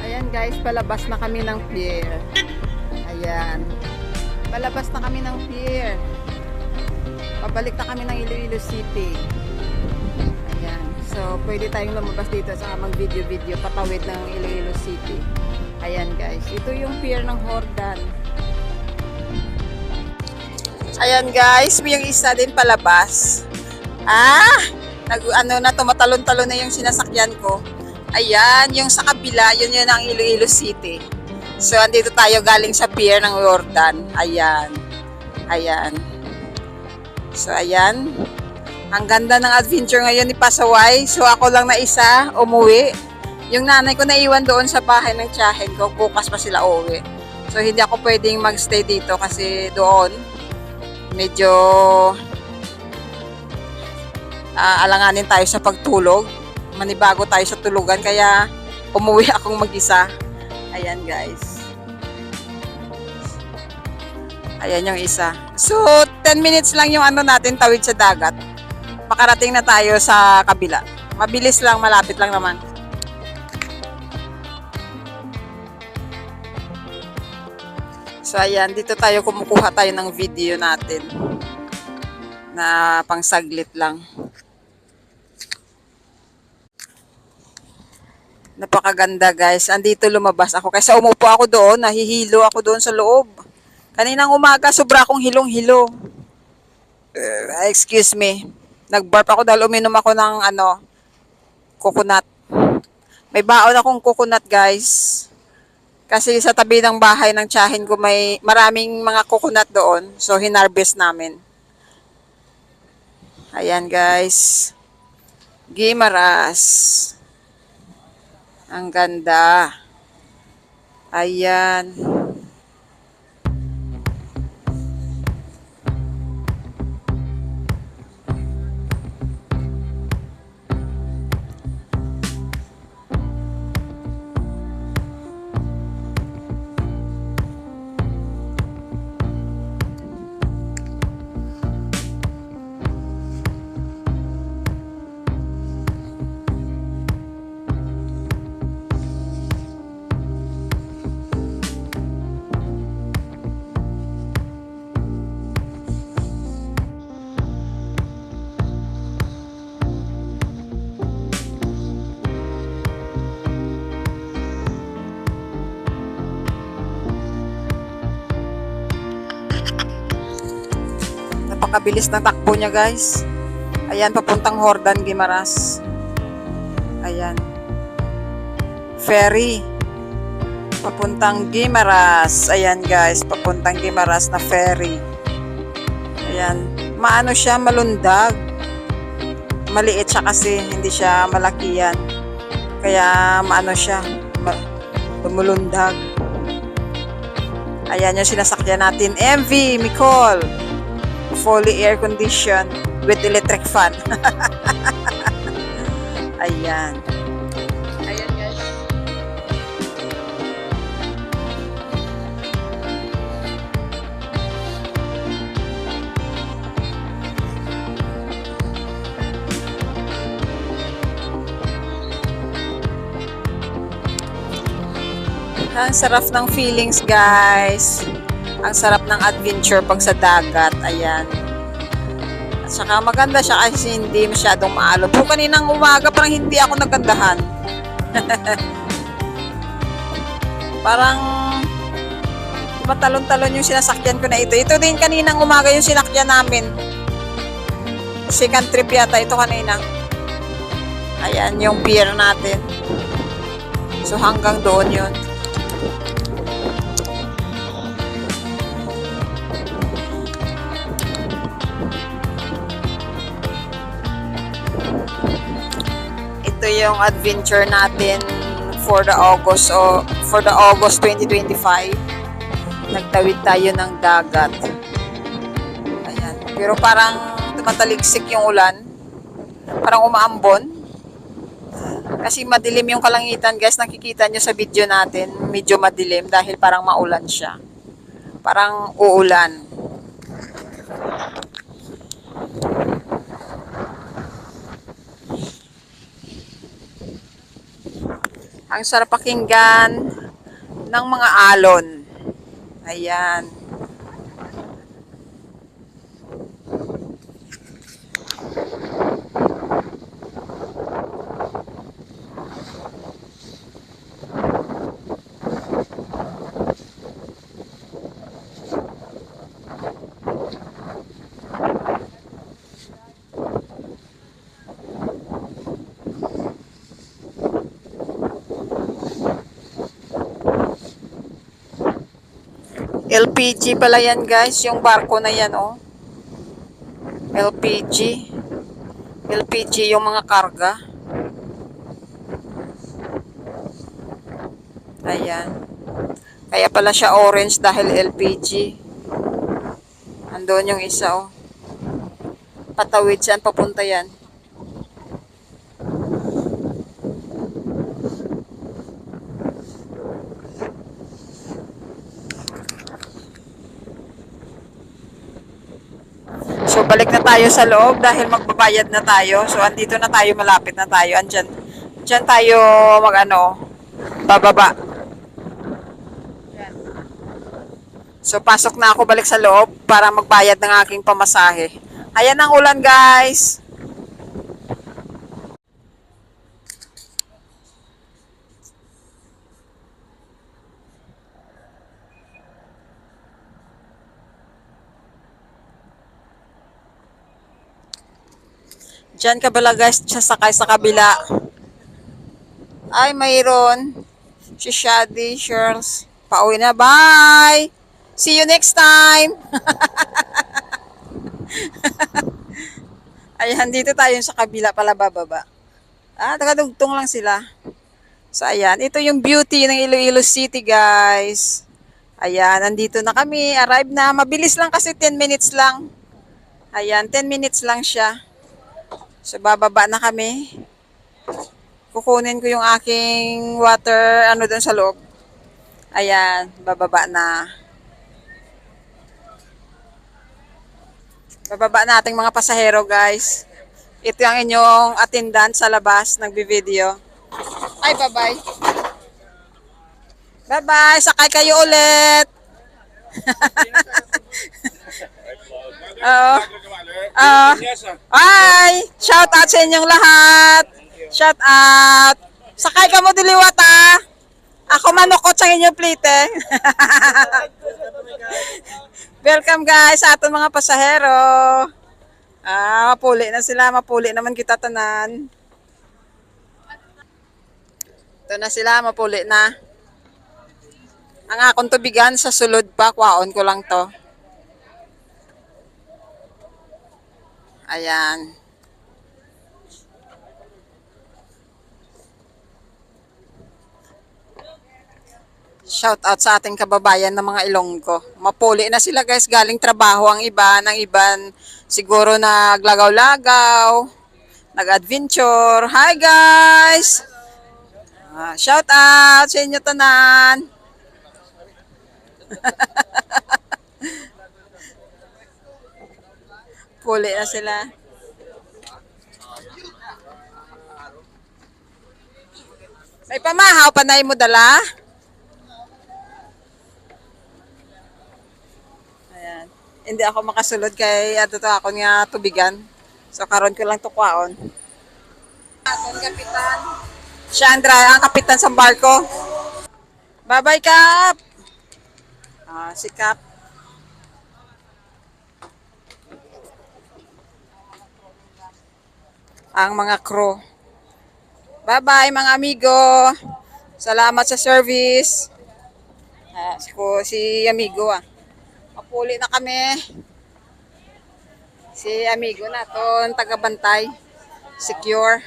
Ayan guys, palabas na kami ng pier. Ayan. Palabas na kami ng pier. Pabalik na kami ng Iloilo City. Ayan. So, pwede tayong lumabas dito sa mag-video-video patawid ng Iloilo City. Ayan guys. Ito yung pier ng Hordan. Ayan guys, yung isa din palabas. Tumatalon-talon na yung sinasakyan ko. Ayan, yung sa kabila, yun ang Iloilo City. So, andito tayo galing sa pier ng Hordan. Ayan. Ayan. So, ayan. Ang ganda ng adventure ngayon ni Pasaway. So, ako lang na isa, umuwi. Yung nanay ko naiwan doon sa bahay ng tiyahin ko. Bukas pa sila uuwi. So, hindi ako pwedeng magstay dito kasi doon, medyo alanganin tayo sa pagtulog. Manibago tayo sa tulugan, kaya umuwi akong mag-isa. Ayan guys. Ayan yung isa. So 10 minutes lang yung natin tawid sa dagat. Makarating na tayo sa kabila. Mabilis lang, malapit lang naman. So ayan, dito tayo kumukuha tayo ng video natin na pang saglit lang. Napakaganda guys. Andito lumabas ako. Kaysa umupo ako doon, nahihilo ako doon sa loob. Kaninang umaga, sobra akong hilong-hilo. Excuse me. Nag-burp ako dahil uminom ako ng coconut. May baon akong coconut guys. Kasi sa tabi ng bahay ng tiyahin ko may maraming mga coconut doon. So hinarvest namin. Ayan guys. Guimaras. Ang ganda. Ayan. Napakabilis ng takbo niya guys. Ayan, papuntang Hordan, Guimaras. Ayan. Ferry. Papuntang Guimaras. Ayan guys, papuntang Guimaras na ferry. Ayan. Maano siya, malundag. Maliit siya kasi, hindi siya malaki yan. Kaya maano siya, lumulundag. Ayan yung sinasakyan natin. MV Micol. Fully air condition with electric fan. Ayan. Ayan guys. Ang sarap ng feelings guys. Ang sarap ng adventure pag sa dagat. Ayan. At saka maganda siya kasi hindi masyadong maalon. Kung kaninang umaga parang hindi ako nagandahan. Parang matalon-talon yung sinasakyan ko na ito. Ito din kaninang umaga yung sinakyan namin. Second trip yata ito kanina. Ayan yung pier natin. So hanggang doon yun. Ito yung adventure natin for the August 2025. Nagtawid tayo ng dagat. Ayan. Pero parang tumataligsik yung ulan. Parang umaambon. Kasi madilim yung kalangitan, guys. Nakikita nyo sa video natin. Medyo madilim dahil parang maulan siya. Parang uulan. Ang sarap pakinggan ng mga alon. Ayan. LPG pala yan, guys, yung barko na yan, oh. LPG. LPG yung mga karga. Ayan. Kaya pala siya orange dahil LPG. Andun yung isa, oh. Patawid saan papunta yan. So, balik na tayo sa loob dahil magbabayad na tayo. So, andito na tayo, malapit na tayo. Diyan tayo bababa. So, pasok na ako balik sa loob para magbayad ng aking pamasahe. Ayan ang ulan, guys. Diyan ka bala, guys, sasakay sa kabila. Ay, mayroon. Si Shady, Charles. Pauwi na. Bye! See you next time! Ayan, dito tayo sa kabila pala bababa. Nakadugtong lang sila. So, ayan. Ito yung beauty ng Iloilo City, guys. Ayan, nandito na kami. Arrive na. Mabilis lang kasi 10 minutes lang. Ayan, 10 minutes lang siya. So, bababa na kami. Kukunin ko yung aking water, doon sa loob. Ayan, bababa na. Bababa na ating mga pasahero, guys. Ito ang inyong attendant sa labas, nagbi-video. Ay, bye-bye. Bye-bye, sakay kayo ulit. Hi! Shout out sa inyong lahat. Shout out. Sakay ka mo diliwat, ah. Ako manukot sa inyong plite. Welcome, guys, sa ating mga pasahero. Mapuli na sila. Mapuli naman kita tanan. Ito na sila. Mapuli na. Ang akong tubigan sa sulod pa. Kwaon ko lang to. Ayan. Shout out sa ating kababayan ng mga Ilonggo. Mapuli na sila, guys, galing trabaho ang iba, ng iban siguro naglagaw-lagaw, nag-adventure. Hi, guys! Shout out sa inyo tanan. Puli na sila. May pamahaw pa na mo dala? Ayan. Hindi ako makasulod kay ako nga tubigan. So karon ko lang tukwaon. Atong kapitan. Siya ang kapitan sa barko. Bye-bye, Kap! Si Kap. Ang mga crew. Bye-bye, mga amigo! Salamat sa service. Si amigo Mapuli na kami. Si amigo na to, tagabantay. Secure.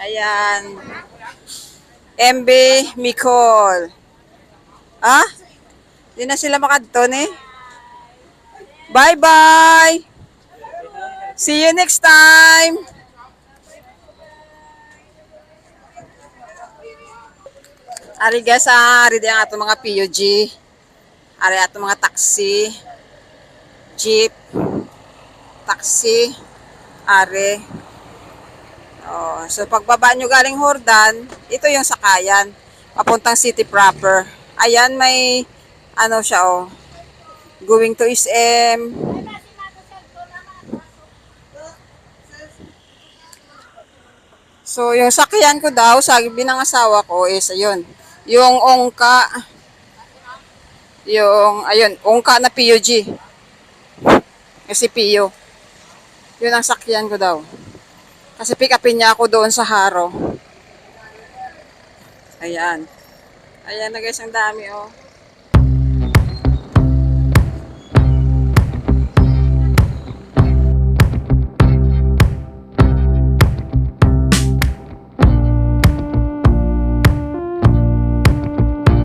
Ayan. MB Micol. Hindi na sila makadton eh. Bye-bye! See you next time! Ari guys, ari di ang ato mga PUG. Ari ato mga taxi, jeep, taxi, ari. So pagbaba nyo galing Hordan, ito yung sakayan, papuntang city proper. Ayan, may ano siya going to SM. So yung sakyan ko daw, sabi ng asawa ko is ayun, yung ongka na PUG. Kasi PU. Yun ang sakyan ko daw. Kasi pick upin niya ako doon sa Haro. Ayan. Ayan na guys, ang dami